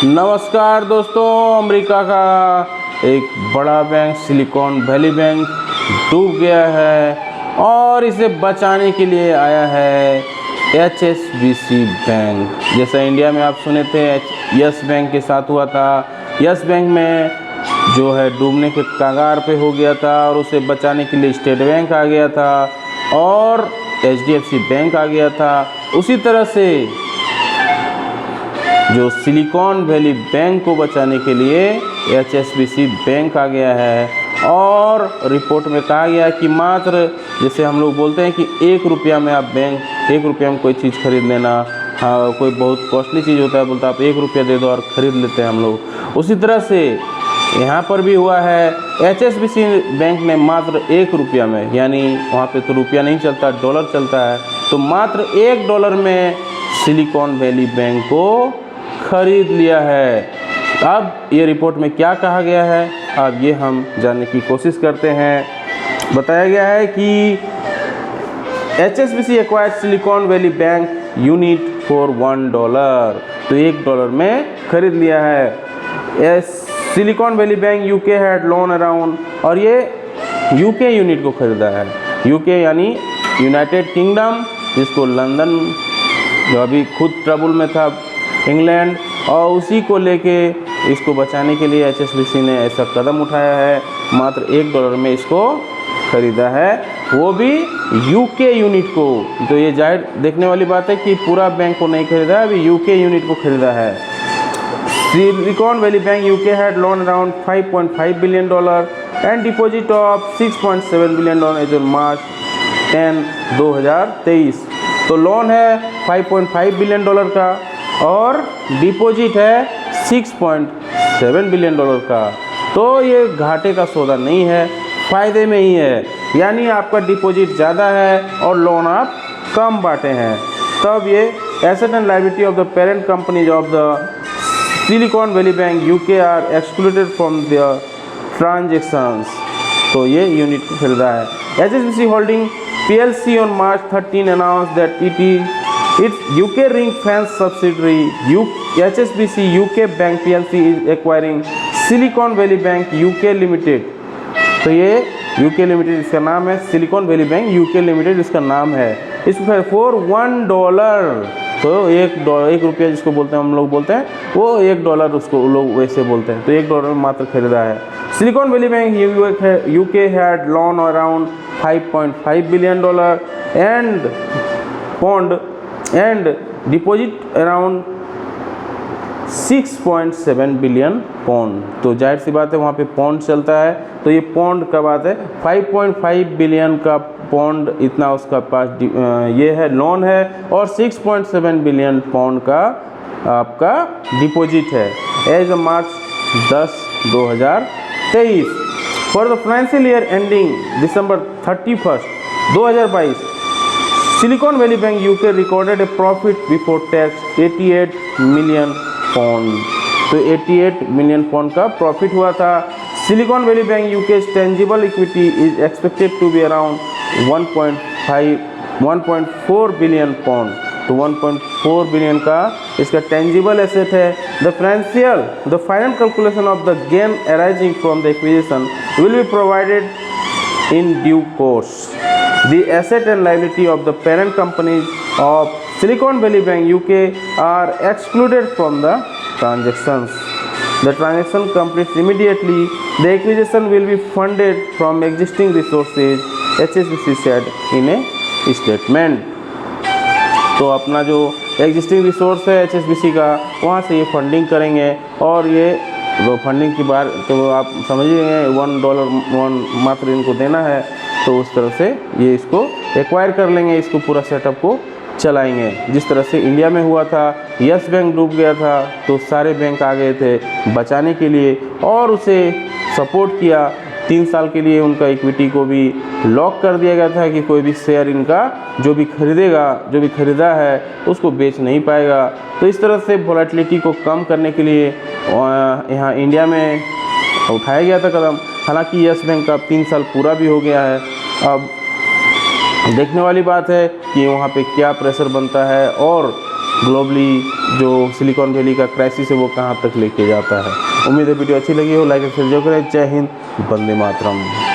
नमस्कार दोस्तों, अमेरिका का एक बड़ा बैंक सिलिकॉन वैली बैंक डूब गया है और इसे बचाने के लिए आया है HSBC बैंक। जैसा इंडिया में आप सुने थे यस बैंक के साथ हुआ था। यस बैंक में जो है डूबने के कगार पे हो गया था और उसे बचाने के लिए स्टेट बैंक आ गया था और HDFC बैंक आ गया था। उसी तरह से जो सिलिकॉन वैली बैंक को बचाने के लिए HSBC बैंक आ गया है और रिपोर्ट में कहा गया कि मात्र जैसे हम लोग बोलते हैं कि 1 रुपया में आप बैंक 1 रुपया में कोई चीज़ खरीद लेना, हाँ कोई बहुत कॉस्टली चीज़ होता है, बोलता है आप 1 रुपया दे दो और ख़रीद लेते हैं हम लोग। उसी तरह से यहाँ पर भी हुआ है। HSBC बैंक ने मात्र 1 रुपया में, यानी वहाँ पे तो रुपया नहीं चलता, डॉलर चलता है, तो मात्र $1 में सिलिकॉन वैली बैंक को खरीद लिया है। अब ये रिपोर्ट में क्या कहा गया है, अब ये हम जानने की कोशिश करते हैं। बताया गया है कि HSBC acquired silicon Valley bank unit for $1, तो $1 में खरीद लिया है। Silicon Valley bank UK had loan around, और ये यूके यूनिट को खरीदा है। यूके यानी यूनाइटेड किंगडम, जिसको लंदन जो अभी खुद ट्रबल में था इंग्लैंड, और उसी को लेके इसको बचाने के लिए HSBC ने ऐसा कदम उठाया है। मात्र $1 में इसको ख़रीदा है, वो भी यूके यूनिट को। तो ये जाहिर देखने वाली बात है कि पूरा बैंक को नहीं खरीदा है, अभी यूके यूनिट को खरीदा है। Silicon Valley bank UK had loan around $5.5 billion and deposit of $6.7 billion as on March 10, 2023। तो लोन है $5.5 billion का और डिपॉजिट है $6.7 billion का। तो ये घाटे का सौदा नहीं है, फ़ायदे में ही है, यानी आपका डिपॉजिट ज़्यादा है और लोन आप कम बांटे हैं। तब ये asset and liability of the parent companies of the Silicon Valley bank UK are excluded from the transactions. तो ये यूनिट को खरीदा है। HSBC holding PLC on March 13 announced that its UK ring-fence subsidiary HSBC UK Bank PLC is acquiring Silicon Valley Bank UK Limited। तो ये UK Limited इसका नाम है, Silicon Valley bank UK Limited इसका नाम है। इसको फॉर $1, तो $1 रुपया जिसको बोलते हैं हम लोग बोलते हैं, वो $1 उसको लोग वैसे बोलते हैं। तो $1 में मात्र खरीदा है। Silicon Valley bank UK had loan around $5.5 billion and deposit around £6.7 billion। तो जाहिर सी बात है वहाँ पे पौंड चलता है, तो ये पौंड का बात है। 5.5 बिलियन का पौंड इतना उसका पास ये है लोन है और 6.7 बिलियन पौंड का आपका डिपॉजिट है as March 10, 2023। For the financial year ending December 31, 2022, Silicon Valley bank UK recorded a profit before tax £88 million. तो £88 मिलियन का प्रॉफिट हुआ था। Silicon Valley bank UK tangible equity is expected to be around 1.4 billion pound. तो 1.4 billion का इसका tangible asset है। The final calculation of the gain arising from the acquisition will be provided in due course. The asset and liability of the parent companies of Silicon Valley Bank UK are excluded from the transactions. The transaction completes immediately. The acquisition will be funded from existing resources, HSBC said in a statement. तो अपना जो existing resource है HSBC का, वहाँ से ये funding करेंगे और ये वो फंडिंग की बार तो आप समझ ही गए, $1 मात्र इनको देना है। तो उस तरह से ये इसको एक्वायर कर लेंगे, इसको पूरा सेटअप को चलाएंगे। जिस तरह से इंडिया में हुआ था, यस बैंक डूब गया था तो सारे बैंक आ गए थे बचाने के लिए और उसे सपोर्ट किया। 3 साल के लिए उनका इक्विटी को भी लॉक कर दिया गया था कि कोई भी शेयर इनका जो भी खरीदा है उसको बेच नहीं पाएगा। तो इस तरह से वोलेटिलिटी को कम करने के लिए यहाँ इंडिया में उठाया गया था कदम। हालांकि यस बैंक का 3 साल पूरा भी हो गया है। अब देखने वाली बात है कि वहाँ पे क्या प्रेशर बनता है और ग्लोबली जो सिलिकॉन वैली का क्राइसिस है वो कहाँ तक लेके जाता है। उम्मीद है वीडियो अच्छी लगी हो, लाइक एंड शेयर जरूर करें। जय हिंद, वंदे मातरम।